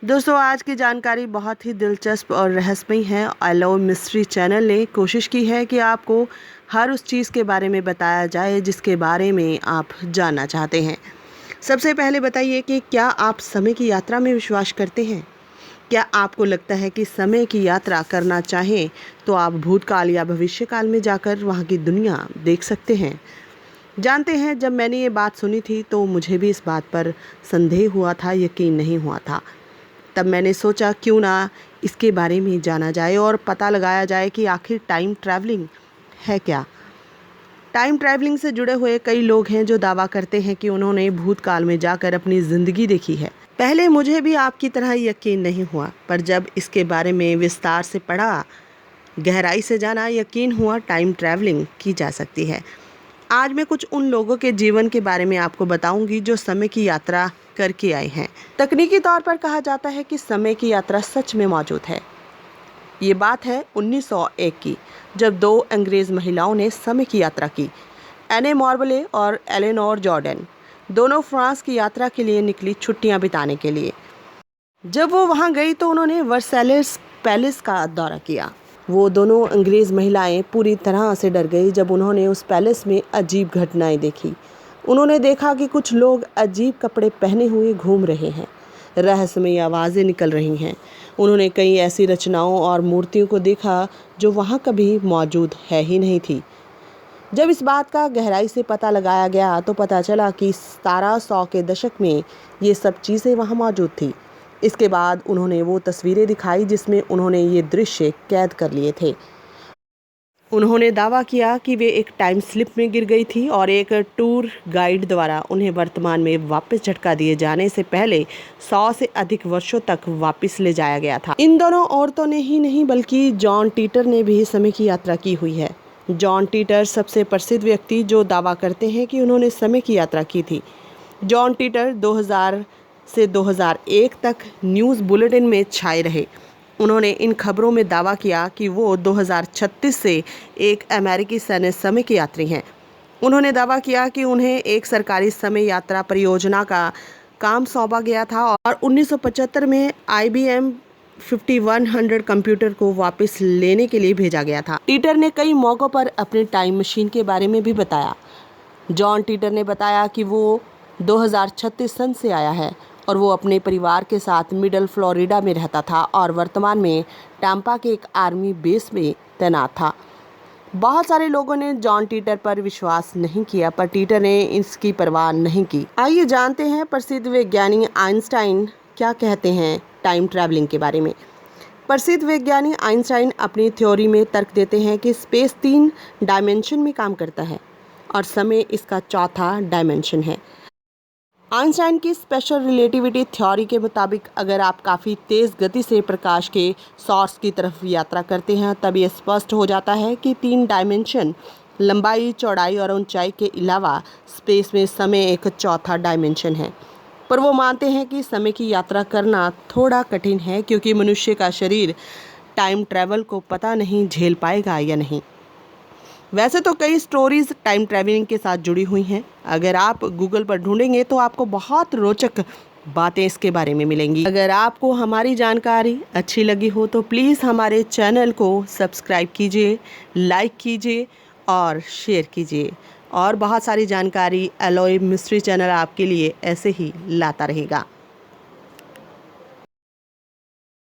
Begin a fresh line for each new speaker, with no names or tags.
दोस्तों, आज की जानकारी बहुत ही दिलचस्प और रहस्यमयी है। एलो मिस्ट्री चैनल ने कोशिश की है कि आपको हर उस चीज़ के बारे में बताया जाए जिसके बारे में आप जानना चाहते हैं। सबसे पहले बताइए कि क्या आप समय की यात्रा में विश्वास करते हैं? क्या आपको लगता है कि समय की यात्रा करना चाहें तो आप भूतकाल या भविष्यकाल में जाकर वहाँ की दुनिया देख सकते हैं? जानते हैं, जब मैंने ये बात सुनी थी तो मुझे भी इस बात पर संदेह हुआ था, यकीन नहीं हुआ था। तब मैंने सोचा क्यों ना इसके बारे में जाना जाए और पता लगाया जाए कि आखिर टाइम ट्रैवलिंग है क्या। टाइम ट्रैवलिंग से जुड़े हुए कई लोग हैं जो दावा करते हैं कि उन्होंने भूतकाल में जाकर अपनी ज़िंदगी देखी है। पहले मुझे भी आपकी तरह यकीन नहीं हुआ, पर जब इसके बारे में विस्तार से पढ़ा, गहराई से जाना, यकीन हुआ टाइम ट्रैवलिंग की जा सकती है। आज मैं कुछ उन लोगों के जीवन के बारे में आपको बताऊंगी जो समय की यात्रा करके आए हैं। तकनीकी तौर पर कहा जाता है कि समय की यात्रा सच में मौजूद है। ये बात है 1901 की, जब दो अंग्रेज महिलाओं ने समय की यात्रा की। एने मॉर्बले और एलेनोर जॉर्डन दोनों फ्रांस की यात्रा के लिए निकली छुट्टियां बिताने के लिए। जब वो वहां गई तो उन्होंने वर्साइलेस पैलेस का दौरा किया। वो दोनों अंग्रेज महिलाएं पूरी तरह से डर गई जब उन्होंने उस पैलेस में अजीब घटनाएं देखी। उन्होंने देखा कि कुछ लोग अजीब कपड़े पहने हुए घूम रहे हैं, रहस्यमयी आवाज़ें निकल रही हैं। उन्होंने कई ऐसी रचनाओं और मूर्तियों को देखा जो वहाँ कभी मौजूद है ही नहीं थी। जब इस बात का गहराई से पता लगाया गया तो पता चला कि 1700 के दशक में ये सब चीज़ें वहाँ मौजूद थी। इसके बाद उन्होंने वो तस्वीरें दिखाई जिसमें उन्होंने ये दृश्य कैद कर लिए थे। उन्होंने दावा किया कि वे एक टाइम स्लिप में गिर गई थी और एक टूर गाइड द्वारा उन्हें वर्तमान में वापस झटका दिए जाने से पहले 100 से अधिक वर्षों तक वापस ले जाया गया था। इन दोनों औरतों ने ही नहीं बल्कि जॉन टीटर ने भी समय की यात्रा की हुई है। जॉन टीटर सबसे प्रसिद्ध व्यक्ति जो दावा करते हैं कि उन्होंने समय की यात्रा की थी। जॉन टीटर 2000 से 2001 तक न्यूज़ बुलेटिन में छाए रहे। उन्होंने इन खबरों में दावा किया कि वो 2036 से एक अमेरिकी सैन्य समय के यात्री हैं। उन्होंने दावा किया कि उन्हें एक सरकारी समय यात्रा परियोजना का काम सौंपा गया था और 1975 में IBM 5100 कंप्यूटर को वापस लेने के लिए भेजा गया था। टीटर ने कई मौक़ों पर अपनी टाइम मशीन के बारे में भी बताया। जॉन टीटर ने बताया कि वो 2036 सन से आया है और वो अपने परिवार के साथ मिडल फ्लोरिडा में रहता था और वर्तमान में टैम्पा के एक आर्मी बेस में तैनात था। बहुत सारे लोगों ने जॉन टीटर पर विश्वास नहीं किया, पर टीटर ने इसकी परवाह नहीं की। आइए जानते हैं प्रसिद्ध वैज्ञानिक आइंस्टाइन क्या कहते हैं टाइम ट्रैवलिंग के बारे में। प्रसिद्ध वैज्ञानिक आइंस्टाइन अपनी थ्योरी में तर्क देते हैं कि स्पेस 3 डायमेंशन में काम करता है और समय इसका चौथा डायमेंशन है। आइंस्टाइन की स्पेशल रिलेटिविटी थ्योरी के मुताबिक अगर आप काफ़ी तेज़ गति से प्रकाश के सोर्स की तरफ यात्रा करते हैं तब ये स्पष्ट हो जाता है कि 3 डायमेंशन, लंबाई, चौड़ाई और ऊंचाई के अलावा स्पेस में समय एक चौथा डायमेंशन है। पर वो मानते हैं कि समय की यात्रा करना थोड़ा कठिन है क्योंकि मनुष्य का शरीर टाइम ट्रैवल को पता नहीं झेल पाएगा या नहीं। वैसे तो कई स्टोरीज टाइम ट्रैवलिंग के साथ जुड़ी हुई हैं। अगर आप गूगल पर ढूंढेंगे तो आपको बहुत रोचक बातें इसके बारे में मिलेंगी। अगर आपको हमारी जानकारी अच्छी लगी हो तो प्लीज़ हमारे चैनल को सब्सक्राइब कीजिए, लाइक कीजिए और शेयर कीजिए। और बहुत सारी जानकारी एलो मिस्ट्री चैनल आपके लिए ऐसे ही लाता रहेगा।